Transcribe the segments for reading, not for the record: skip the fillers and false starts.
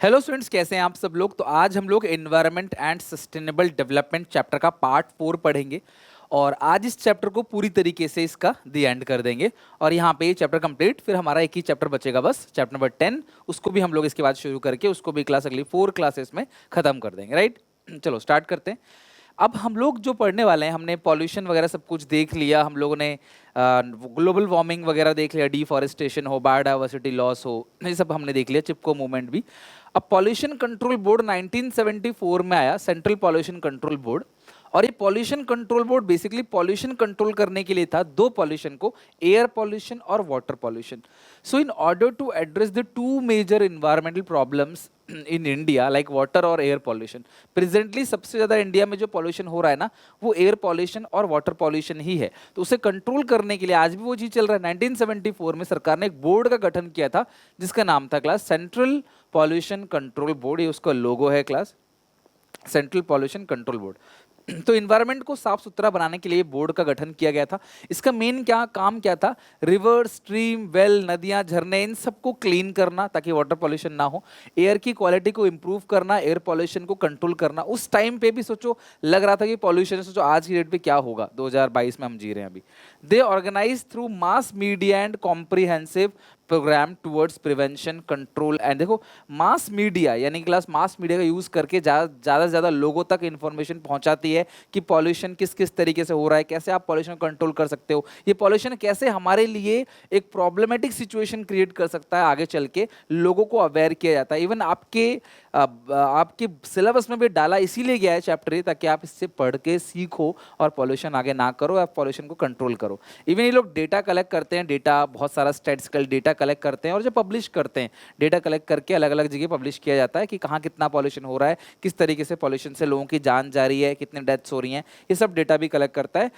Hello students, कैसे हैं आप सब लोग। तो आज हम लोग environment and sustainable development chapter का पार्ट 4 पढ़ेंगे और आज इस चैप्टर को पूरी तरीके से इसका दी एंड कर देंगे और यहाँ पे ये चैप्टर कंप्लीट। फिर हमारा एक ही चैप्टर बचेगा बस, चैप्टर नंबर 10। उसको भी हम लोग इसके बाद शुरू करके उसको भी क्लास अगली 4 क्लासेस में खत्म कर देंगे, राइट। चलो स्टार्ट करते हैं। अब हम लोग जो पढ़ने वाले हैं, हमने पॉल्यूशन वगैरह सब कुछ देख लिया, हम लोगों ने ग्लोबल वार्मिंग वगैरह देख लिया, डिफॉरेस्टेशन हो, बायोडाइवर्सिटी लॉस हो, ये सब हमने देख लिया, चिपको मूवमेंट भी। अब पॉल्यूशन कंट्रोल बोर्ड 1974 में आया, सेंट्रल पॉल्यूशन कंट्रोल बोर्ड। और ये pollution control board basically pollution control करने के लिए था, दो पॉल्यूशन को, एयर पॉल्यूशन और water pollution. So in order to address the two major environmental problems in India like water और एयर पॉल्यूशन, प्रेजेंटली सबसे ज्यादा इंडिया में जो पॉल्यूशन हो रहा है ना, वो एयर पॉल्यूशन और वाटर पॉल्यूशन ही है। तो उसे कंट्रोल करने के लिए आज भी वो चीज चल रहा है। 1974 में सरकार ने एक बोर्ड का गठन किया था जिसका नाम था class central pollution control board. ये उसका लोगो है class, central pollution control board. तो इन्वायरमेंट को साफ सुथरा बनाने के लिए बोर्ड का गठन किया गया था। इसका मेन काम क्या था, रिवर, स्ट्रीम, वेल, नदियां, झरने, इन सबको क्लीन करना ताकि वाटर पॉल्यूशन ना हो, एयर की क्वालिटी को इंप्रूव करना, एयर पॉल्यूशन को कंट्रोल करना। उस टाइम पे भी सोचो, लग रहा था कि पॉल्यूशन, सोचो आज की डेट पे क्या होगा, 2022 में हम जी रहे हैं अभी। They organise through mass media and comprehensive programme towards prevention, control and, देखो मास मीडिया यानी क्लास मास मीडिया का यूज करके ज़्यादा से ज़्यादा लोगों तक इन्फॉर्मेशन पहुंचाती है कि पॉल्यूशन किस किस तरीके से हो रहा है, कैसे आप पॉल्यूशन कंट्रोल कर सकते हो, ये पॉल्यूशन कैसे हमारे लिए एक प्रॉब्लमेटिक सिचुएशन क्रिएट कर सकता है आगे चल के, लोगों को अवेयर किया जाता है। इवन आपके सिलेबस में भी डाला इसीलिए गया है चैप्टर ये, ताकि आप इससे पढ़ के सीखो और पॉल्यूशन आगे ना करो, आप पॉल्यूशन को कंट्रोल करो। इवन ये लोग डेटा कलेक्ट करते हैं, डेटा बहुत सारा स्टैटिस्टिकल डेटा कलेक्ट करते हैं और जो पब्लिश करते हैं, डेटा कलेक्ट करके अलग अलग जगह पब्लिश किया जाता है कि कहाँ कितना पॉल्यूशन हो रहा है, किस तरीके से पॉल्यूशन से लोगों की जान जा रही है, कितने डेथ्स हो रही हैं, ये सब डेटा भी कलेक्ट करता है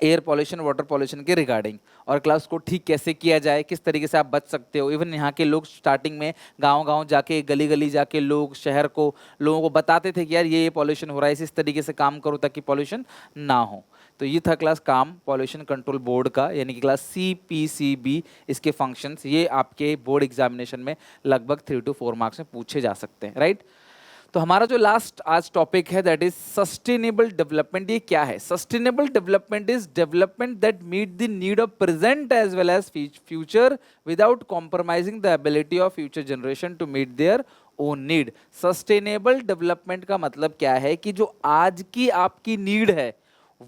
एयर पॉल्यूशन, वाटर पॉल्यूशन के रिगार्डिंग। और क्लास को ठीक कैसे किया जाए, किस तरीके से आप बच सकते हो। इवन यहाँ के लोग स्टार्टिंग में गांव गांव जाके, गली गली जाके लोग शहर को, लोगों को बताते थे कि यार ये पॉल्यूशन हो रहा है, इस तरीके से काम करो ताकि पॉल्यूशन ना हो। तो ये था क्लास काम पॉल्यूशन कंट्रोल बोर्ड का, यानी कि क्लास CPCB। इसके फंक्शंस ये आपके बोर्ड एग्जामिनेशन में लगभग 3 to 4 मार्क्स में पूछे जा सकते हैं, राइट। तो हमारा जो लास्ट आज टॉपिक है दैट इज सस्टेनेबल डेवलपमेंट। ये क्या है? Sustainable development is development that meet the need of present as well as future without compromising the ability of future generation to meet their own need. Sustainable development का मतलब क्या है कि जो आज की आपकी नीड है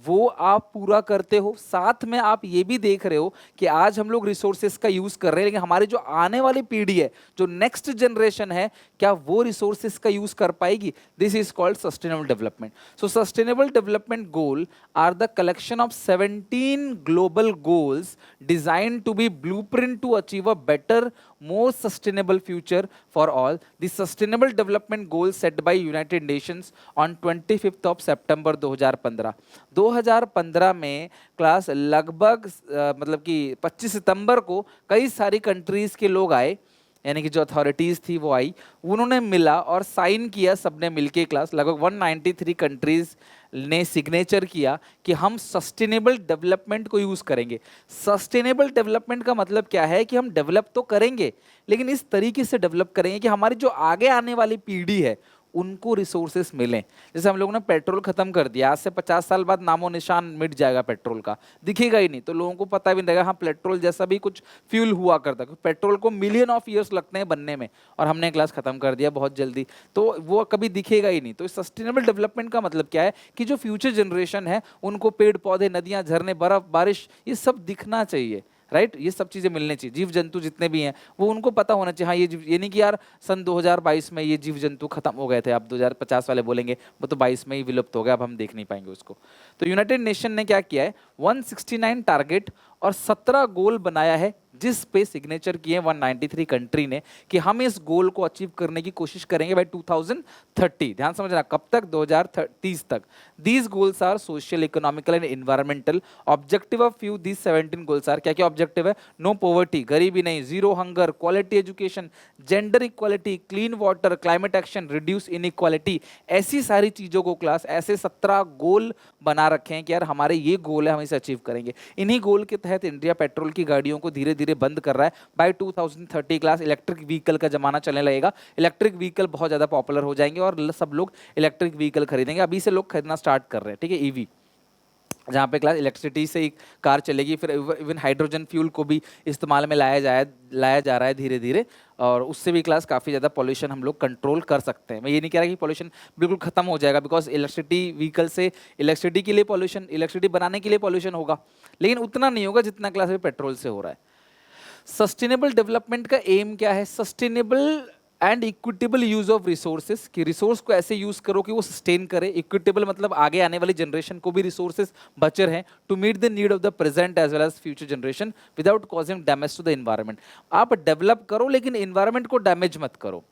वो आप पूरा करते हो, साथ में आप ये भी देख रहे हो कि आज हम लोग रिसोर्सेस का यूज कर रहे हैं, लेकिन हमारी जो आने वाली पीढ़ी है, जो नेक्स्ट जनरेशन है, क्या वो रिसोर्सेस का यूज कर पाएगी? This is called sustainable development. So sustainable development goal are the collection of 17 global goals designed to be blueprint to achieve a better, more sustainable future for all. The sustainable development goals set by United Nations on 25th of September 2015। 2015 में class लगभग मतलब कि 25 सितंबर को कई सारी countries के लोग आए, यानी कि जो अथॉरिटीज़ थी वो आई, उन्होंने मिला और साइन किया, सबने मिलके क्लास लगभग 193 कंट्रीज़ ने सिग्नेचर किया कि हम सस्टेनेबल डेवलपमेंट को यूज़ करेंगे। सस्टेनेबल डेवलपमेंट का मतलब क्या है कि हम डेवलप तो करेंगे, लेकिन इस तरीके से डेवलप करेंगे कि हमारी जो आगे आने वाली पीढ़ी है उनको रिसोर्सेस मिलें। जैसे हम लोगों ने पेट्रोल खत्म कर दिया, आज से 50 साल बाद नामो निशान मिट जाएगा पेट्रोल का, दिखेगा ही नहीं, तो लोगों को पता भी नहीं लगेगा हाँ पेट्रोल जैसा भी कुछ फ्यूल हुआ करता है। पेट्रोल को मिलियन ऑफ ईयर्स लगते हैं बनने में और हमने क्लास खत्म कर दिया बहुत जल्दी, तो वो कभी दिखेगा ही नहीं। तो सस्टेनेबल डेवलपमेंट का मतलब क्या है कि जो फ्यूचर जनरेशन है उनको पेड़ पौधे, नदियाँ, झरने, बर्फ, बारिश, ये सब दिखना चाहिए, राइट। ये सब चीज़ें मिलनी चाहिए, जीव जंतु जितने भी हैं वो उनको पता होना चाहिए। हाँ ये नहीं कि यार सन 2022 में ये जीव जंतु खत्म हो गए थे, अब 2050 वाले बोलेंगे वो तो 22 में ही विलुप्त हो गया, अब हम देख नहीं पाएंगे उसको। तो यूनाइटेड नेशन ने क्या किया है, 169 टारगेट और 17 गोल बनाया है, जिस पे सिग्नेचर किए 193 कंट्री ने कि हम इस गोल को अचीव करने की कोशिश करेंगे बाय 2030। ध्यान समझना, कब तक? 2030 तक। These goals are social, economical and environmental. Objective of few these 17 goals are, क्या क्या ऑब्जेक्टिव है? नो पॉवर्टी, गरीबी नहीं, zero hunger, quality education, gender equality, clean water, climate action, reduce inequality. ऐसी सारी चीजों को क्लास, ऐसे 17 गोल बना रखे हैं कि यार हमारे ये गोल है, हम इसे अचीव करेंगे। इन्हीं गोल के तहत इंडिया पेट्रोल की गाड़ियों को धीरे धीरे बंद कर रहा है। बाय 2030 क्लास इलेक्ट्रिक व्हीकल का जमाना चलने लगेगा, इलेक्ट्रिक व्हीकल बहुत ज़्यादा पॉपुलर हो जाएंगे और सब लोग इलेक्ट्रिक व्हीकल खरीदेंगे। अभी से लोग खरीदना स्टार्ट कर रहे हैं, ठीक है, ईवी, जहाँ पे क्लास इलेक्ट्रिसिटी से एक कार चलेगी। फिर इवन हाइड्रोजन फ्यूल को भी इस्तेमाल में लाया जा रहा है धीरे धीरे, और उससे भी क्लास काफ़ी ज़्यादा पॉल्यूशन हम लोग कंट्रोल कर सकते हैं। मैं ये नहीं कह रहा कि पॉल्यूशन बिल्कुल खत्म हो जाएगा, बिकॉज इलेक्ट्रिसिटी व्हीकल से इलेक्ट्रिसिटी के लिए पॉल्यूशन, इलेक्ट्रिसिटी बनाने के लिए पॉल्यूशन होगा, लेकिन उतना नहीं होगा जितना क्लास अभी पेट्रोल से हो रहा है। सस्टेनेबल डेवलपमेंट का एम क्या है? Sustainable and equitable use of resources, कि रिसोर्स को ऐसे यूज करो कि वो सस्टेन करे। इक्विटेबल मतलब आगे आने वाली जनरेशन को भी रिसोर्सेज बचे हैं, to meet the need of the present as well as future generation without causing damage to the environment. आप डेवलप करो लेकिन एनवायरनमेंट को डैमेज मत करो।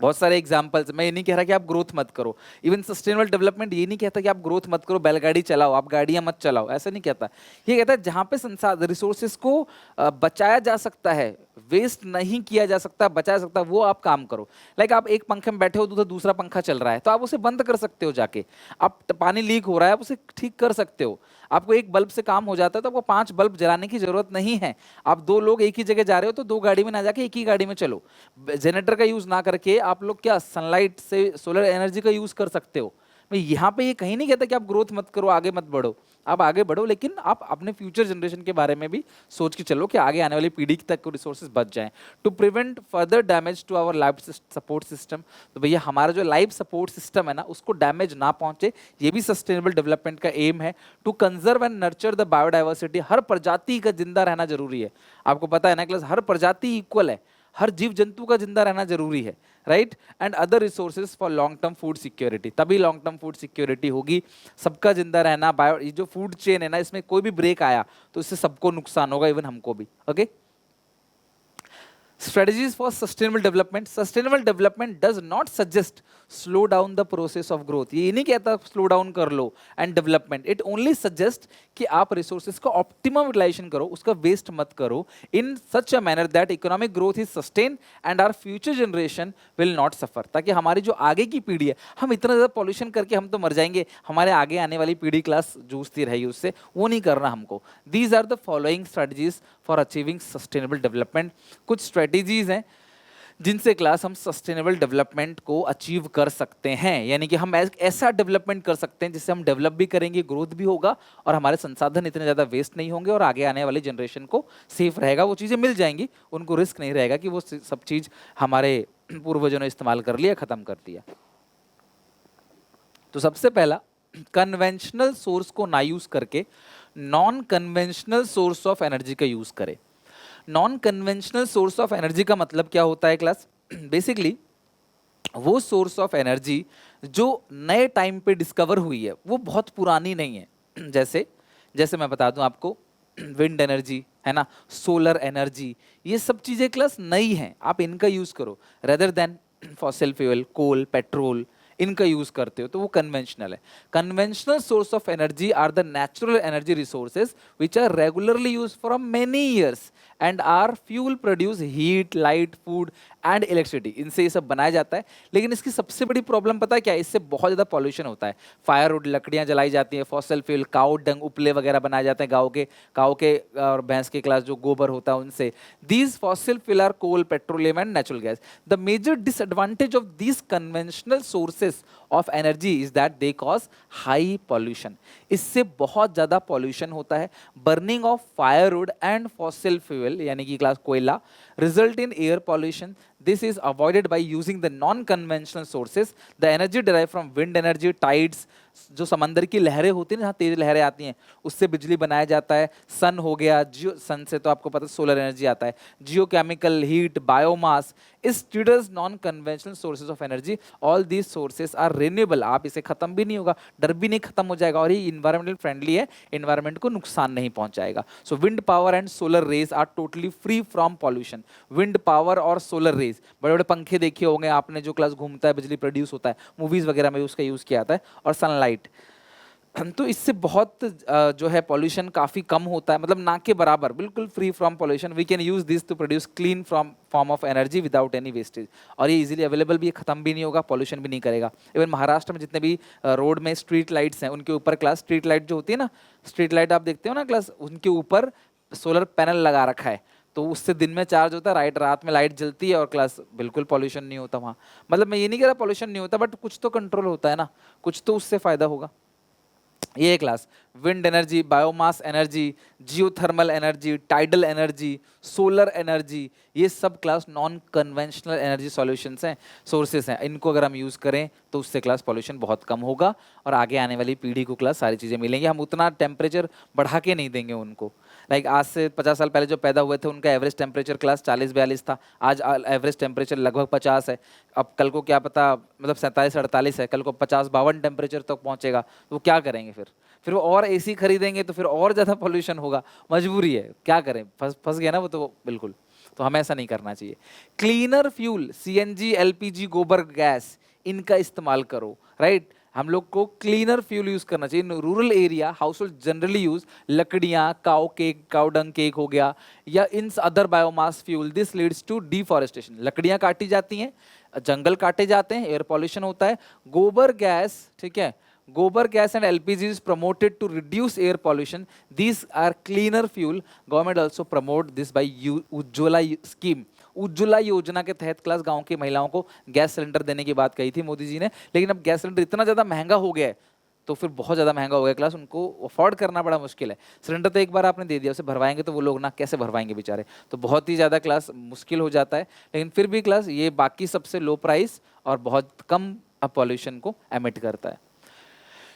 बहुत सारे एग्जाम्पल्स, मैं ये नहीं कह रहा कि आप ग्रोथ मत करो, इवन सस्टेनेबल डेवलपमेंट ये नहीं कहता कि आप ग्रोथ मत करो, बैलगाड़ी चलाओ, आप गाड़ियां मत चलाओ, ऐसा नहीं कहता। ये कहता है जहाँ पे संसाधन रिसोर्सेज को बचाया जा सकता है, वेस्ट नहीं किया जा सकता, बचाया जा सकता है, वो आप काम करो। लाइक आप एक पंखे में बैठे हो तो दूसरा पंखा चल रहा है, तो आप उसे बंद कर सकते हो जाके। आप पानी लीक हो रहा है, आप उसे ठीक कर सकते हो। आपको एक बल्ब से काम हो जाता है तो आपको 5 बल्ब जलाने की जरूरत नहीं है। आप 2 लोग एक ही जगह जा रहे हो तो 2 गाड़ी में ना जाके एक ही गाड़ी में चलो। जनरेटर का यूज ना करके आप लोग क्या सनलाइट से सोलर एनर्जी का यूज कर सकते हो। मैं यहाँ पे ये कहीं नहीं कहता कि आप ग्रोथ मत करो, आगे मत बढ़ो, आप आगे बढ़ो, लेकिन आप अपने फ्यूचर जनरेशन के बारे में भी सोच के चलो कि आगे आने वाली पीढ़ी तक को रिसोर्सेज बच जाएं, to prevent further damage to our life support system. तो भैया हमारा जो लाइफ सपोर्ट सिस्टम है ना, उसको डैमेज ना पहुंचे, ये भी सस्टेनेबल डेवलपमेंट का एम है। To conserve and nurture the biodiversity, हर प्रजाति का जिंदा रहना जरूरी है। आपको पता है ना क्लास, हर प्रजाति इक्वल है, हर जीव जंतु का जिंदा रहना जरूरी है, right. And other resources for long term food security, तभी लॉन्ग टर्म फूड सिक्योरिटी होगी। सबका जिंदा रहना, बायो ये जो फूड चेन है ना, इसमें कोई भी ब्रेक आया तो इससे सबको नुकसान होगा, इवन हमको भी। Okay, strategies for sustainable development. Sustainable development does not suggest slow down the process of growth. ये नहीं कहता slow down कर लो and development. It only suggests कि आप resources का optimum utilization करो, उसका waste मत करो, in such a manner that economic growth is sustained and our future generation will not suffer. ताकि हमारी जो आगे की पीढ़ी है, हम इतना ज़्यादा pollution करके हम तो मर जाएंगे, हमारे आगे आने वाली पीढ़ी क्लास जूझती रहेगी उससे, वो नहीं करना हमको। These are the following strategies for achieving sustainable development. कुछ स्ट्रेटेजीज हैं जिनसे क्लास हम सस्टेनेबल डेवलपमेंट को अचीव कर सकते हैं, यानी कि हम ऐसा डेवलपमेंट कर सकते हैं जिससे हम डेवलप भी करेंगे, ग्रोथ भी होगा और हमारे संसाधन इतने ज़्यादा वेस्ट नहीं होंगे और आगे आने वाली जनरेशन को सेफ रहेगा, वो चीज़ें मिल जाएंगी, उनको रिस्क नहीं रहेगा कि वो सब चीज़ हमारे पूर्वजों ने इस्तेमाल कर लिया, ख़त्म कर दिया। तो सबसे पहला, कन्वेंशनल सोर्स को ना यूज़ करके non conventional source of energy का यूज़ करें। Non conventional source of energy का मतलब क्या होता है क्लास? बेसिकली वो सोर्स ऑफ एनर्जी जो नए टाइम पे डिस्कवर हुई है, वो बहुत पुरानी नहीं है। जैसे मैं बता दूं आपको, विंड एनर्जी है ना, सोलर एनर्जी, ये सब चीज़ें क्लास नई हैं, आप इनका यूज़ करो rather than fossil fuel, coal, petrol, इनका यूज़ करते हो तो वो कन्वेंशनल है। Conventional source of energy are the natural energy resources which are regularly use for many years and are fuel produce heat, light, food and electricity, इनसे ये सब बनाया जाता है। लेकिन इसकी सबसे बड़ी प्रॉब्लम पता है क्या है? इससे बहुत ज़्यादा पॉल्यूशन होता है। फायरवुड, लकड़ियाँ जलाई जाती हैं, फॉसिल फ्यूल, काउ डंग, उपले वगैरह बनाए जाते हैं, गाँव के और भैंस के क्लास जो गोबर होता है उनसे। These fossil fuel are coal, petroleum and natural gas. The major disadvantage of these conventional sources of energy is that they cause high pollution. इससे बहुत ज़्यादा पॉल्यूशन होता है। Burning of firewood and fossil fuel यानी कि class कोयला result in air pollution. This is avoided by using the non-conventional sources. The energy derived from wind energy, tides, जो समंदर की लहरें होती हैं, जहाँ तेज लहरें आती हैं, उससे बिजली बनाया जाता है। सन हो गया, जियो सन से तो आपको पता है सोलर एनर्जी आता है, जियोकेमिकल, हीट, बायोमास, इस ट्रीडर्स non conventional sources of energy. All these sources are renewable. आप इसे खत्म भी नहीं होगा, डर भी नहीं खत्म हो जाएगा, और ये इन्वायरमेंटल फ्रेंडली है, इन्वायरमेंट को नुकसान नहीं पहुंचाएगा। So wind power and solar rays are totally free from pollution. Wind power और सोलर रेज, बड़े बड़े पंखे देखे होंगे आपने जो क्लास घूमता है, बिजली प्रोड्यूस होता है, मूवीज वगैरह में उसका यूज किया जाता है, और सनलाइट, तो इससे बहुत जो है पॉल्यूशन काफ़ी कम होता है, मतलब ना के बराबर, बिल्कुल free from pollution. We can use this to produce clean from form of energy without any wastage. और ये इजीली अवेलेबल भी है, खत्म भी नहीं होगा, पॉल्यूशन भी नहीं करेगा। इवन महाराष्ट्र में जितने भी रोड में स्ट्रीट लाइट्स हैं, उनके ऊपर क्लास स्ट्रीट लाइट जो होती है ना, स्ट्रीट लाइट आप देखते हो ना क्लास, उनके ऊपर सोलर पैनल लगा रखा है, तो उससे दिन में चार्ज होता है, रात में लाइट जलती है और क्लास बिल्कुल पॉल्यूशन नहीं होता वहाँ। मतलब मैं ये नहीं कह रहा पॉल्यूशन नहीं होता, बट कुछ तो कंट्रोल होता है ना, कुछ तो उससे फायदा होगा। ये class wind energy, biomass energy, geothermal energy, tidal energy, solar energy, ये सब class non conventional energy solutions हैं, सोर्सेस हैं। इनको अगर हम यूज़ करें तो उससे क्लास पॉल्यूशन बहुत कम होगा और आगे आने वाली पीढ़ी को क्लास सारी चीज़ें मिलेंगी। हम उतना टेम्परेचर बढ़ा के नहीं देंगे उनको। लाइक आज से 50 साल पहले जो पैदा हुए थे उनका एवरेज टेम्परेचर क्लास 40-42 था, आज एवरेज टेम्परेचर लगभग 50 है। अब कल को क्या पता, मतलब 47-48 है, कल को 50-52 टेम्परेचर तक पहुंचेगा, तो वो क्या करेंगे फिर वो और एसी खरीदेंगे तो फिर और ज़्यादा पॉल्यूशन होगा। मजबूरी है, क्या करें, फंस गया ना वो तो बिल्कुल। तो हमें ऐसा नहीं करना चाहिए। क्लीनर फ्यूल, सीएनजी, एलपीजी, गोबर गैस, इनका इस्तेमाल करो, राइट। हम लोग को क्लीनर फ्यूल यूज करना चाहिए। In rural area household generally use लकड़ियाँ, cow cake, cow dung cake हो गया, या in other biomass fuel. This leads to deforestation, लकड़ियाँ काटी जाती हैं, जंगल काटे जाते हैं, एयर पॉल्यूशन होता है। गोबर गैस, ठीक है, गोबर gas and LPG is promoted to reduce air pollution. These are cleaner fuel. Government also promote this by Ujjwala scheme. Ujjwala योजना के तहत क्लास गांव की महिलाओं को गैस सिलेंडर देने की बात कही थी मोदी जी ने, लेकिन अब गैस सिलेंडर इतना ज़्यादा महंगा हो गया है, तो फिर बहुत ज़्यादा महंगा हो गया क्लास, उनको अफोर्ड करना बड़ा मुश्किल है। सिलेंडर तो एक बार आपने दे दिया, उसे भरवाएंगे तो वो लोग ना कैसे भरवाएंगे बेचारे, तो बहुत ही ज़्यादा क्लास मुश्किल हो जाता है। लेकिन फिर भी क्लास ये बाकी सबसे लो प्राइस और बहुत कम पॉल्यूशन को एमिट करता है।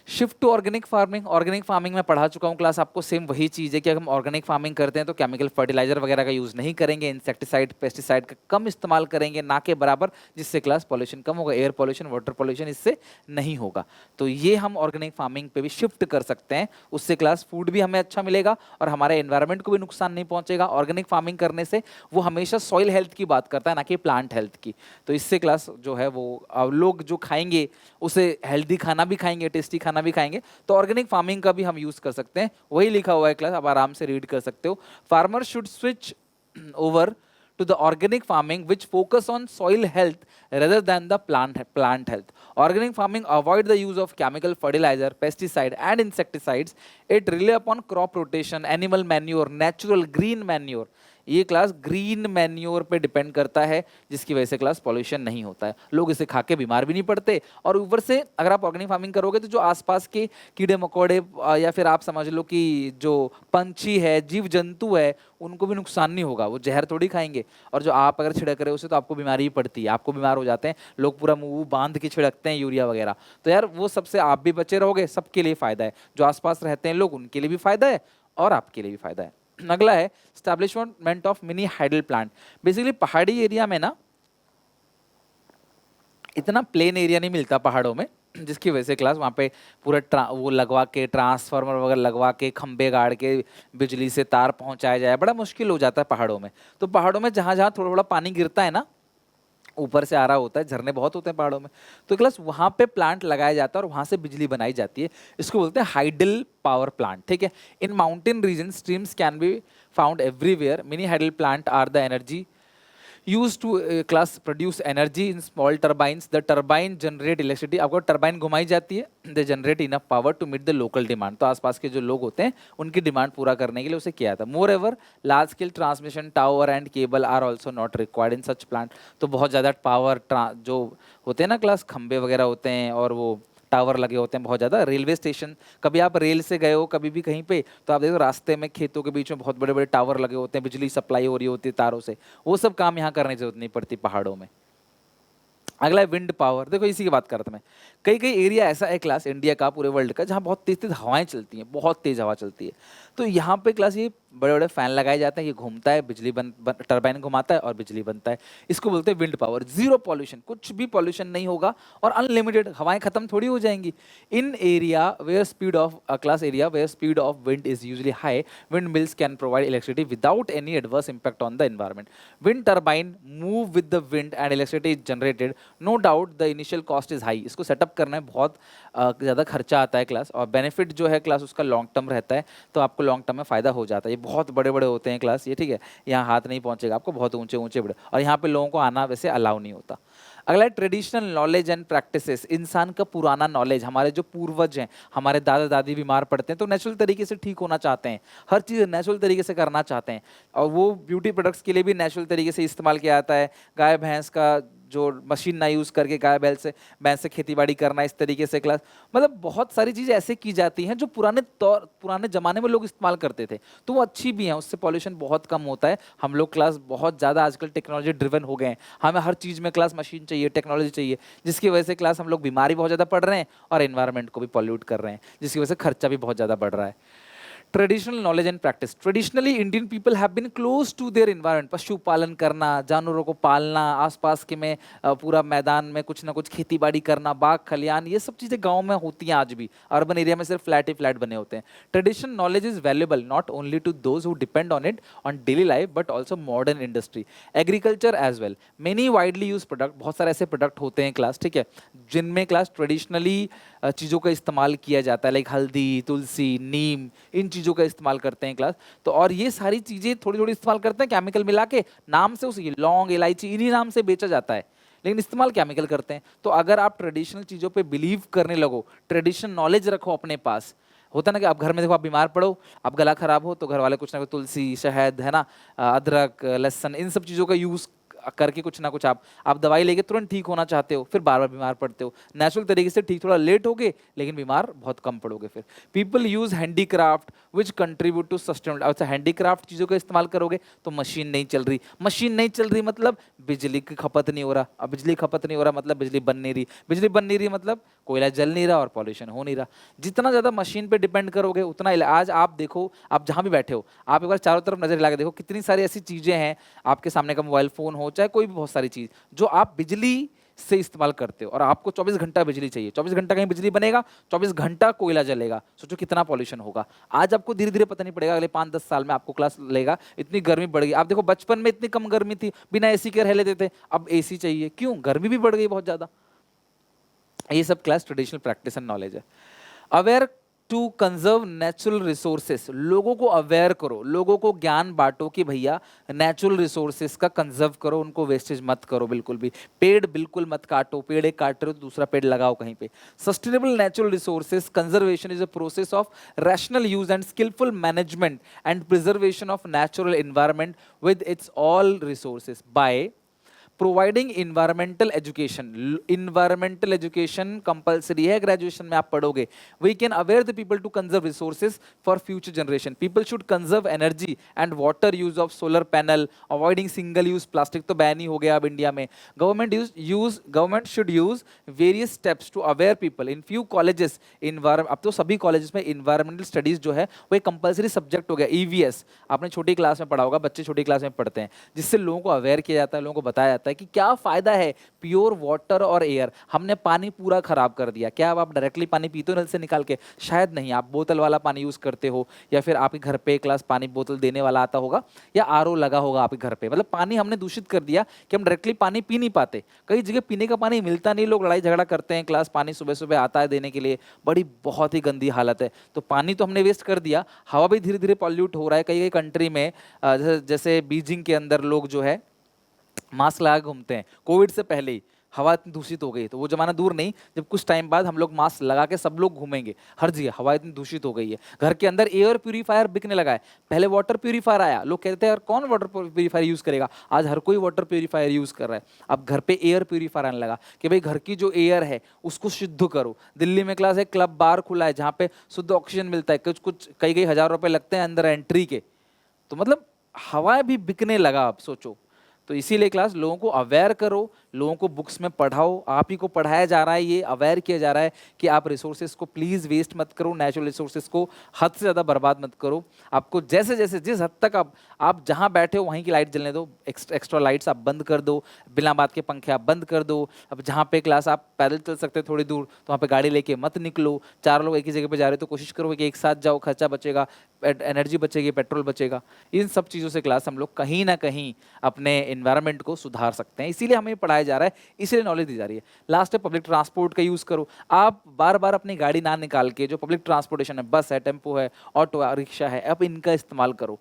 Shift to organic farming, organic farming में पढ़ा चुका हूँ क्लास आपको, सेम वही चीज़ है कि अगर हम ऑर्गेनिक फार्मिंग करते हैं तो केमिकल फर्टिलाइजर वगैरह का यूज़ नहीं करेंगे, इंसेक्टिसाइड पेस्टिसाइड का कम इस्तेमाल करेंगे, ना के बराबर, जिससे क्लास पॉल्यूशन कम होगा, एयर पॉल्यूशन, वाटर पॉल्यूशन इससे नहीं होगा। तो ये हम ऑर्गेनिक फार्मिंग पे भी शिफ्ट कर सकते हैं, उससे क्लास फूड भी हमें अच्छा मिलेगा और हमारे एनवायरनमेंट को भी नुकसान नहीं पहुंचेगा। ऑर्गेनिक फार्मिंग करने से वो हमेशा सॉइल हेल्थ की बात करता है, ना कि प्लांट हेल्थ की। तो इससे क्लास जो है वो लोग जो खाएंगे उसे हेल्दी खाना भी खाएंगे, टेस्टी खाना भी खाएंगे। तो ऑर्गेनिक फार्मिंग का भी हम यूज कर सकते हैं, वही लिखा हुआ है क्लास, आप आराम से रीड कर सकते हो। Farmer should switch over to the organic farming which focus on soil health rather than the plant health. Organic farming avoid the use of chemical fertilizer, pesticide and insecticides. It rely upon crop rotation, animal manure, natural green manure. ये class green manure पे depend करता है, जिसकी वजह से class pollution नहीं होता है, लोग इसे खा के बीमार भी नहीं पड़ते। और ऊपर से अगर आप ऑर्गेनिक फार्मिंग करोगे तो जो आसपास के कीड़े मकोड़े या फिर आप समझ लो कि जो पंछी है, जीव जंतु है, उनको भी नुकसान नहीं होगा, वो जहर थोड़ी खाएंगे। और जो आप अगर छिड़क रहे हो उसे तो आपको बीमारी ही पड़ती है, आपको बीमार हो जाते हैं लोग, पूरा मुंह बांध के छिड़कते हैं यूरिया वगैरह। तो यार वो सबसे आप भी बचे रहोगे, सबके लिए फायदा है, जो आसपास रहते हैं लोग उनके लिए भी फायदा है और आपके लिए भी फायदा है। अगला है establishment of mini hydel plant. Basically पहाड़ी एरिया में ना इतना प्लेन एरिया नहीं मिलता पहाड़ों में, जिसकी वजह से क्लास वहाँ पे पूरा वो लगवा के ट्रांसफार्मर वगैरह लगवा के खंबे गाड़ के बिजली से तार पहुँचाया जाए, बड़ा मुश्किल हो जाता है पहाड़ों में। तो पहाड़ों में जहाँ जहाँ थोड़ा थोड़ा पानी गिरता है ना, ऊपर से आ रहा होता है, झरने बहुत होते हैं पहाड़ों में, तो क्लास वहाँ पे प्लांट लगाया जाता है और वहाँ से बिजली बनाई जाती है। इसको बोलते हैं हाइडल पावर प्लांट, ठीक है। In mountain region streams can be found everywhere. Mini hydel plant are the energy used to class produce energy in small turbines. The turbine generate electricity. आपको टर्बाइन घुमाई जाती है, they generate enough power to meet the local demand. तो आसपास के जो लोग होते हैं उनकी डिमांड पूरा करने के लिए उसे किया था। Moreover, large scale transmission tower and cable are also not required in such plant. तो बहुत ज़्यादा पावर जो होते हैं ना क्लास, खंबे वगैरह होते हैं और वो टावर लगे होते हैं बहुत ज़्यादा। रेलवे स्टेशन, कभी आप रेल से गए हो कभी भी कहीं पे, तो आप देखो रास्ते में खेतों के बीच में बहुत बड़े बड़े टावर लगे होते हैं, बिजली सप्लाई हो रही होती है तारों से, वो सब काम यहाँ करने की जरूरत नहीं पड़ती पहाड़ों में। अगला है विंड पावर। देखो इसी की बात कर रहा था मैं। कई कई एरिया ऐसा है क्लास इंडिया का, पूरे वर्ल्ड का, जहाँ बहुत तेज तेज हवाएं चलती हैं, बहुत तेज हवा चलती है। तो यहाँ पे क्लास ये बड़े बड़े फैन लगाए जाते हैं, ये घूमता है, बिजली टरबाइन घुमाता है और बिजली बनता है। इसको बोलते हैं विंड पावर। जीरो पॉल्यूशन, कुछ भी पॉल्यूशन नहीं होगा और अनलिमिटेड, हवाएं खत्म थोड़ी हो जाएंगी। In area where speed of class area where speed of wind is usually high, wind mills can provide electricity without any adverse impact on the environment. Wind turbine move with the wind and electricity is generated. No doubt the initial cost is high. इसको setup करने में बहुत ज़्यादा खर्चा आता है class, और benefit जो है क्लास उसका लॉन्ग टर्म रहता है, तो आपको लॉन्ग टर्म में फ़ायदा हो जाता है। ये बहुत बड़े बड़े होते हैं क्लास, ये ठीक है, यहाँ हाथ नहीं पहुँचेगा आपको, बहुत ऊंचे ऊंचे बड़े, और यहाँ पे लोगों को आना वैसे अलाउ नहीं होता। अगला है ट्रेडिशनल नॉलेज एंड प्रैक्टिसेस। इंसान का पुराना नॉलेज, हमारे जो पूर्वज हैं, हमारे दादा दादी बीमार पड़ते हैं तो नेचुरल तरीके से ठीक होना चाहते हैं, हर चीज़ नेचुरल तरीके से करना चाहते हैं, और वो ब्यूटी प्रोडक्ट्स के लिए भी नेचुरल तरीके से इस्तेमाल किया जाता है। गाय भैंस का जो मशीन ना यूज़ करके गाय बैल से भैंस से खेती बाड़ी करना, इस तरीके से क्लास, मतलब बहुत सारी चीज़ें ऐसे की जाती हैं जो पुराने ज़माने में लोग इस्तेमाल करते थे, तो वो अच्छी भी हैं, उससे पॉल्यूशन बहुत कम होता है। हम लोग क्लास बहुत ज़्यादा आजकल टेक्नोलॉजी ड्रिवन हो गए हैं, हमें हर चीज़ में क्लास मशीन चाहिए, टेक्नोलॉजी चाहिए, जिसकी वजह से क्लास हम लोग बीमारी बहुत ज़्यादा पड़ रहे हैं और एनवायरनमेंट को भी पॉल्यूट कर रहे हैं, जिसकी वजह से खर्चा भी बहुत ज़्यादा बढ़ रहा है। Traditional knowledge and practice. Traditionally Indian people have been close to their environment. पशु पालन करना, जानवरों को पालना, आसपास के में पूरा मैदान में कुछ ना कुछ खेती बाड़ी करना, बाग खलियान, ये सब चीज़ें गांव में होती हैं आज भी। अर्बन एरिया में सिर्फ फ्लैट ही फ्लैट बने होते हैं। Traditional knowledge is valuable not only to those who depend on it on daily life but also modern industry, agriculture as well. Many widely use product, बहुत सारे ऐसे प्रोडक्ट होते हैं क्लास, ठीक है, जिनमें क्लास ट्रेडिशनली चीज़ों का इस्तेमाल किया जाता है, लाइक हल्दी, तुलसी, नीम, इन चीज़ों का इस्तेमाल करते हैं क्लास। तो और ये सारी चीज़ें थोड़ी थोड़ी इस्तेमाल करते हैं केमिकल मिला के, नाम से उसी लौंग इलायची इन्हीं नाम से बेचा जाता है, लेकिन इस्तेमाल केमिकल करते हैं। तो अगर आप ट्रेडिशनल चीज़ों पे बिलीव करने लगो, ट्रेडिशनल नॉलेज रखो अपने पास, होता ना कि आप घर में देखो, आप बीमार पड़ो, आप गला खराब हो तो घर वाले कुछ ना कुछ तुलसी, शहद, है ना, अदरक, लहसुन, इन सब चीज़ों का यूज़ करके कुछ ना कुछ आप दवाई लेके तुरंत ठीक होना चाहते हो, फिर बार बार बीमार पड़ते हो। नेचुरल तरीके से ठीक थोड़ा लेट होगे लेकिन बीमार बहुत कम पड़ोगे। फिर people use handicraft which contribute to sustainable. अच्छा, हैंडीक्राफ्ट चीज़ों का इस्तेमाल करोगे तो मशीन नहीं चल रही, मशीन नहीं चल रही मतलब बिजली की खपत नहीं हो रहा, अब बिजली खपत नहीं हो रहा मतलब बिजली बन नहीं रही, बिजली बन नहीं रही मतलब कोयला जल नहीं रहा और पॉल्यूशन हो नहीं रहा। जितना ज़्यादा मशीन पे डिपेंड करोगे उतना आज आप देखो, आप जहाँ भी बैठे हो, आप एक बार चारों तरफ नजर हिला के देखो, कितनी सारी ऐसी चीज़ें हैं आपके सामने का मोबाइल फ़ोन हो चाहे कोई भी बहुत सारी चीज़ जो आप बिजली से इस्तेमाल करते हो, और आपको 24 घंटा बिजली चाहिए, 24 घंटा कहीं बिजली बनेगा, 24 घंटा कोयला जलेगा, सोचो कितना पॉल्यूशन होगा। आज आपको धीरे धीरे पता नहीं पड़ेगा, अगले 5-10 साल में आपको क्लास लेगा, इतनी गर्मी बढ़ गई। आप देखो बचपन में इतनी कम गर्मी थी, बिना एसी के रह लेते थे, अब एसी चाहिए, क्यों? गर्मी भी बढ़ गई बहुत ज़्यादा। ये सब class traditional practice and knowledge है। Aware to conserve natural resources, लोगों को अवेयर करो, लोगों को ज्ञान बांटो कि भैया नेचुरल रिसोर्सेस का कंजर्व करो, उनको वेस्टेज मत करो बिल्कुल भी। पेड़ बिल्कुल मत काटो, पेड़ एक काट रहे हो तो दूसरा पेड़ लगाओ कहीं पे। Sustainable natural resources conservation is a process of rational use and skilful management and preservation of natural environment with its all resources by providing environmental education. Environmental education compulsory है, ग्रेजुएशन में आप पढ़ोगे। We can aware the people to conserve resources for future generation. People should conserve energy and water use of solar panel, avoiding single use plastic तो ban ही हो गया अब India में। Government should use various steps to aware people in few colleges. अब तो सभी colleges में इन्वायरमेंटल स्टडीज जो है वो एक कंपलसरी सब्जेक्ट हो गया। ईवीएस आपने छोटी क्लास में पढ़ा होगा, बच्चे छोटी क्लास में पढ़ते हैं, जिससे लोगों को अवेयर किया जाता है, लोगों को बताया जाता है कि क्या फायदा है प्योर वाटर और एयर। हमने पानी पूरा खराब कर दिया। क्या अब आप डायरेक्टली पानी पीते हो नल से निकाल के? शायद नहीं, आप बोतल वाला पानी यूज करते हो, या फिर आपके घर पे एक ग्लास पानी बोतल देने वाला आता होगा, या आरओ लगा होगा आपके घर पे। मतलब पानी हमने दूषित कर दिया कि हम डायरेक्टली पानी पी नहीं पाते। कई जगह पीने का पानी मिलता नहीं, लोग लड़ाई झगड़ा करते हैं, ग्लास पानी सुबह सुबह आता है देने के लिए, बड़ी बहुत ही गंदी हालत है। तो पानी तो हमने वेस्ट कर दिया, हवा भी धीरे धीरे पॉल्यूट हो रहा है। कई कई कंट्री में जैसे बीजिंग के अंदर लोग जो है मास्क लगा के घूमते हैं, कोविड से पहले ही हवा इतनी दूषित हो गई। तो वो जमाना दूर नहीं जब कुछ टाइम बाद हम लोग मास्क लगा के सब लोग घूमेंगे, हर जगह हवा इतनी दूषित हो गई है। घर के अंदर एयर प्यूरीफायर बिकने लगा है, पहले वाटर प्यूरीफायर आया, लोग कहते थे यार कौन वाटर प्यूरीफायर यूज करेगा, आज हर कोई वाटर प्यूरीफायर यूज कर रहा है। अब घर पे एयर प्यूरीफायर आने लगा कि भाई घर की जो एयर है उसको शुद्ध करो। दिल्ली में क्लास एक क्लब बार खुला है जहाँ पे शुद्ध ऑक्सीजन मिलता है, कुछ कुछ कई कई हजार रुपए लगते हैं अंदर एंट्री के। तो मतलब हवा भी बिकने लगा, अब सोचो। तो इसीलिए क्लास लोगों को अवेयर करो, लोगों को बुक्स में पढ़ाओ, आप ही को पढ़ाया जा रहा है, ये अवेयर किया जा रहा है कि आप रिसोर्सेज को प्लीज़ वेस्ट मत करो, नेचुरल रिसोर्सेज को हद से ज़्यादा बर्बाद मत करो। आपको जैसे जैसे जिस हद तक आप जहाँ बैठे हो वहीं की लाइट जलने दो, एक्स्ट्रा लाइट्स आप बंद कर दो, बिना बात के पंखे आप बंद कर दो। अब जहाँ पे क्लास आप पैदल चल सकते हो थोड़ी दूर, तो वहाँ पे गाड़ी लेके मत निकलो। 4 लोग एक ही जगह पे जा रहे हो तो कोशिश करो कि एक साथ जाओ, खर्चा बचेगा, एनर्जी बचेगी, पेट्रोल बचेगा। इन सब चीज़ों से क्लास हम लोग कहीं ना कहीं अपने एनवायरनमेंट को सुधार सकते हैं, इसीलिए हमें पढ़ाया जा रहा है, इसीलिए नॉलेज दी जा रही है। लास्ट है पब्लिक ट्रांसपोर्ट का यूज़ करो। आप बार बार अपनी गाड़ी ना निकाल के जो पब्लिक ट्रांसपोर्टेशन है, बस है, टेम्पो है, ऑटो है, रिक्शा है, अब इनका इस्तेमाल करो।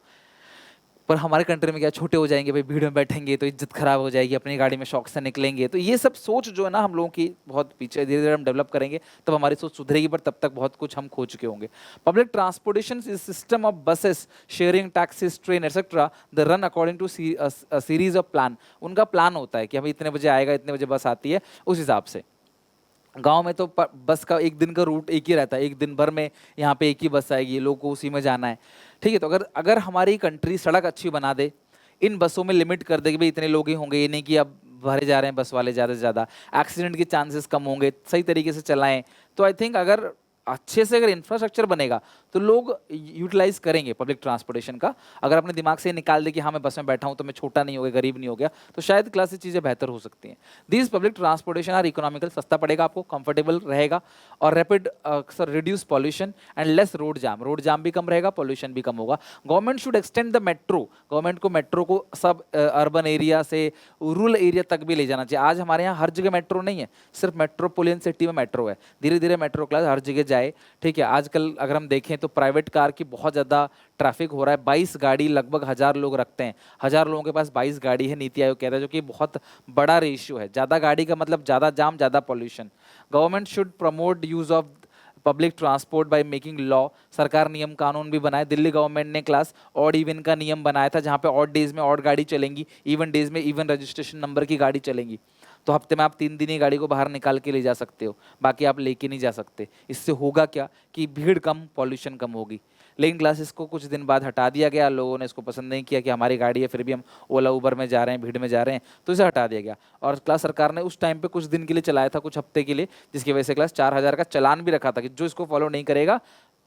पर हमारे कंट्री में क्या, छोटे हो जाएंगे भाई, भीड़ में बैठेंगे तो इज्जत खराब हो जाएगी, अपनी गाड़ी में शौक से निकलेंगे। तो ये सब सोच जो है ना हम लोगों की बहुत पीछे, धीरे धीरे हम डेवलप करेंगे तब हमारी सोच सुधरेगी, पर तब तक बहुत कुछ हम खो चुके होंगे। Public transportation is system of buses, sharing, taxis, train etcetera the run according to series of plan. उनका प्लान होता है कि अभी इतने बजे आएगा, इतने बजे बस आती है, उस हिसाब से। गांव में तो बस का एक दिन का रूट एक ही रहता है, एक दिन भर में यहाँ पे एक ही बस आएगी, लोगों को उसी में जाना है। ठीक है, तो अगर अगर हमारी कंट्री सड़क अच्छी बना दे, इन बसों में लिमिट कर दे कि भाई इतने लोग ही होंगे, ये नहीं कि अब भरे जा रहे हैं बस वाले ज़्यादा से ज़्यादा, एक्सीडेंट के चांसेस कम होंगे, सही तरीके से चलाएं, तो आई थिंक अगर अच्छे से अगर इंफ्रास्ट्रक्चर बनेगा तो लोग यूटिलाइज करेंगे पब्लिक ट्रांसपोर्टेशन का। अगर अपने दिमाग से निकाल दे कि हाँ मैं बस में बैठा हूँ तो मैं छोटा नहीं हो गया, गरीब नहीं हो गया, तो शायद क्लास से चीज़ें बेहतर हो सकती हैं। This public transportation are economical, सस्ता पड़ेगा आपको, कंफर्टेबल रहेगा, और rapid sir reduce pollution and less road jam भी कम रहेगा, पॉल्यूशन भी कम होगा। Government should extend the metro, government को मेट्रो को सब अर्बन एरिया से रूरल एरिया तक भी ले जाना चाहिए। आज हमारे यहाँ हर जगह मेट्रो नहीं है, सिर्फ मेट्रोपोलियन सिटी में मेट्रो है, धीरे धीरे मेट्रो क्लास हर जगह जाए। ठीक है, आजकल अगर हम देखें तो प्राइवेट कार की बहुत ज़्यादा ट्रैफिक हो रहा है, 22 गाड़ी लगभग 1000 लोग रखते हैं, 1000 लोगों के पास 22 गाड़ी है, नीति आयोग कहता है, जो कि बहुत बड़ा रेशियो है। ज़्यादा गाड़ी का मतलब ज़्यादा जाम, ज़्यादा pollution. Government should promote use of public transport by making law, सरकार नियम कानून भी बनाए। दिल्ली गवर्नमेंट ने क्लास ऑड इवन का नियम बनाया था, जहाँ पे ऑड डेज में ऑड गाड़ी चलेंगी, इवन डेज में इवन रजिस्ट्रेशन नंबर की गाड़ी चलेंगी। तो हफ्ते में आप 3 दिन ही गाड़ी को बाहर निकाल के ले जा सकते हो, बाकी आप लेके नहीं जा सकते। इससे होगा क्या कि भीड़ कम, पॉल्यूशन कम होगी। लेकिन क्लासेस को कुछ दिन बाद हटा दिया गया, लोगों ने इसको पसंद नहीं किया कि हमारी गाड़ी है फिर भी हम ओला उबर में जा रहे हैं, भीड़ में जा रहे हैं, तो इसे हटा दिया गया। और क्लास सरकार ने उस टाइम पे कुछ दिन के लिए चलाया था, कुछ हफ्ते के लिए, जिसकी वजह से क्लास 4000 का चालान भी रखा था कि जो इसको फॉलो नहीं करेगा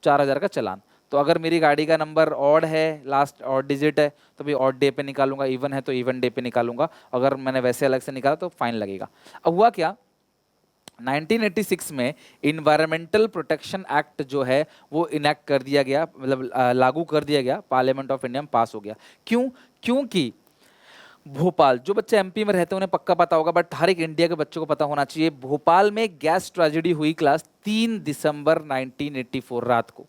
4000 का चालान। तो अगर मेरी गाड़ी का नंबर ऑड है, लास्ट ऑड डिजिट है, तो भाई ऑड डे पे निकालूंगा, इवन है तो इवन डे पे निकालूंगा, अगर मैंने वैसे अलग से निकाला तो फाइन लगेगा। अब हुआ क्या, 1986 में इन्वायरमेंटल प्रोटेक्शन एक्ट जो है वो इनेक्ट कर दिया गया, मतलब लागू कर दिया गया, पार्लियामेंट ऑफ इंडिया में पास हो गया। क्यों? क्योंकि भोपाल, जो बच्चे एमपी में रहते हैं उन्हें पक्का पता होगा, बट हर एक इंडिया के बच्चों को पता होना चाहिए, भोपाल में गैस ट्रेजेडी हुई क्लास 3 दिसंबर 1984 रात को।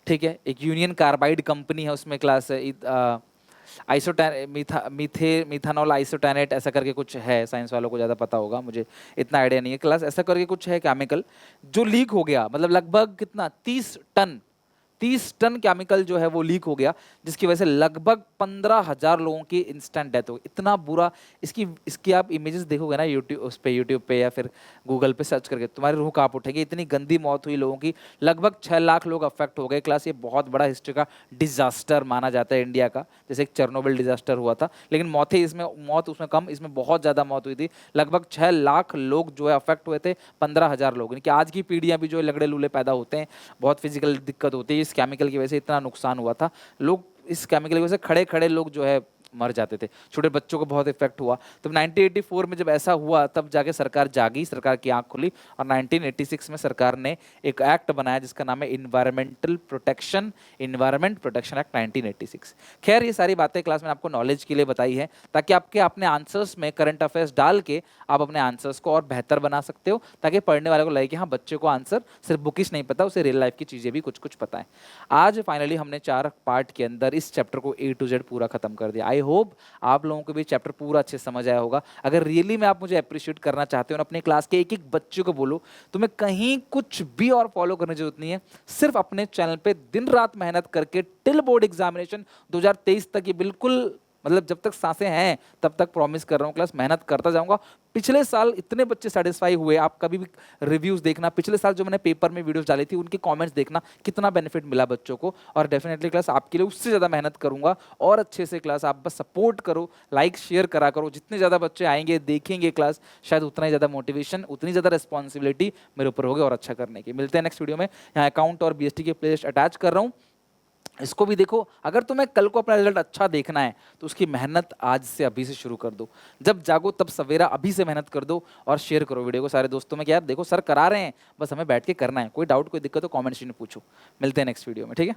ठीक है, एक यूनियन कार्बाइड कंपनी है, उसमें क्लास मिथानॉल आइसोटैनेट ऐसा करके कुछ है, साइंस वालों को ज़्यादा पता होगा, मुझे इतना आइडिया नहीं है क्लास, ऐसा करके कुछ है केमिकल जो लीक हो गया, मतलब लगभग कितना 30 टन केमिकल जो है वो लीक हो गया, जिसकी वजह से लगभग 15,000 लोगों की इंस्टेंट डेथ हो गई। इतना बुरा, इसकी आप इमेजेस देखोगे ना यूट्यूब पे या फिर गूगल पे सर्च करके, तुम्हारी रूह कांप उठेगी, इतनी गंदी मौत हुई लोगों की, लगभग 6 लाख लोग अफेक्ट हो गए क्लास। ये बहुत बड़ा हिस्ट्री का डिजास्टर माना जाता है इंडिया का, जैसे एक चेरनोबिल डिजास्टर हुआ था, लेकिन मौत उसमें कम, इसमें बहुत ज़्यादा मौत हुई थी। लगभग 6 लाख लोग जो है अफेक्ट हुए थे, 15,000 लोग। यानी कि आज की पीढ़ियाँ भी जो है लगड़े लूले पैदा होते हैं, बहुत फिजिकल दिक्कत होती है, इस केमिकल की वजह से इतना नुकसान हुआ था। लोग इस केमिकल की वजह से खड़े खड़े लोग जो है मर जाते थे, छोटे बच्चों को बहुत इफेक्ट हुआ। तो 1984 में जब ऐसा हुआ तब जाके सरकार जागी, सरकार की आंख खुली, और 1986 में सरकार ने एक एक्ट बनाया जिसका नाम है इन्वायरमेंट प्रोटेक्शन एक्ट 1986। खैर ये सारी बातें क्लास में आपको नॉलेज के लिए बताई है, ताकि आपके अपने आंसर्स में करंट अफेयर्स डाल के आप अपने आंसर्स को और बेहतर बना सकते हो, ताकि पढ़ने वाले को लगे कि हाँ बच्चे को आंसर सिर्फ बुकिश नहीं पता, उसे रियल लाइफ की चीज़ें भी कुछ कुछ पता है। आज फाइनली हमने 4 पार्ट के अंदर इस चैप्टर को A to Z पूरा खत्म कर दिया। आई होप आप लोगों को भी चैप्टर पूरा अच्छे समझ आया होगा। अगर रियली में आप मुझे अप्रिशिएट करना चाहते हो, अपने क्लास के एक एक बच्चे को बोलो, तुम्हें कहीं कुछ भी और फॉलो करने की जरूरत नहीं है, सिर्फ अपने चैनल पे दिन रात मेहनत करके टिल बोर्ड एग्जामिनेशन 2023 तक, ये बिल्कुल मतलब जब तक सांसें हैं तब तक प्रॉमिस कर रहा हूँ क्लास मेहनत करता जाऊंगा। पिछले साल इतने बच्चे सेटिस्फाई हुए, आप कभी भी रिव्यूज देखना, पिछले साल जो मैंने पेपर में वीडियोस डाली थी उनके कमेंट्स देखना, कितना बेनिफिट मिला बच्चों को। और डेफिनेटली क्लास आपके लिए उससे ज़्यादा मेहनत करूंगा और अच्छे से क्लास आप बस सपोर्ट करो, लाइक शेयर करा करो। जितने ज़्यादा बच्चे आएंगे देखेंगे क्लास, शायद उतना ही ज़्यादा मोटिवेशन, उतनी ज़्यादा रिस्पॉन्सिबिलिटी मेरे ऊपर होगी और अच्छा करने की। मिलते हैं नेक्स्ट वीडियो में। यहाँ अकाउंट और BST के प्लेलिस्ट अटैच कर रहा हूँ, इसको भी देखो। अगर तुम्हें कल को अपना रिजल्ट अच्छा देखना है तो उसकी मेहनत आज से अभी से शुरू कर दो, जब जागो तब सवेरा, अभी से मेहनत कर दो और शेयर करो वीडियो को सारे दोस्तों में कि यार देखो सर करा रहे हैं, बस हमें बैठ के करना है। कोई डाउट कोई दिक्कत हो कमेंट सेक्शन में पूछो। मिलते हैं नेक्स्ट वीडियो में, ठीक है।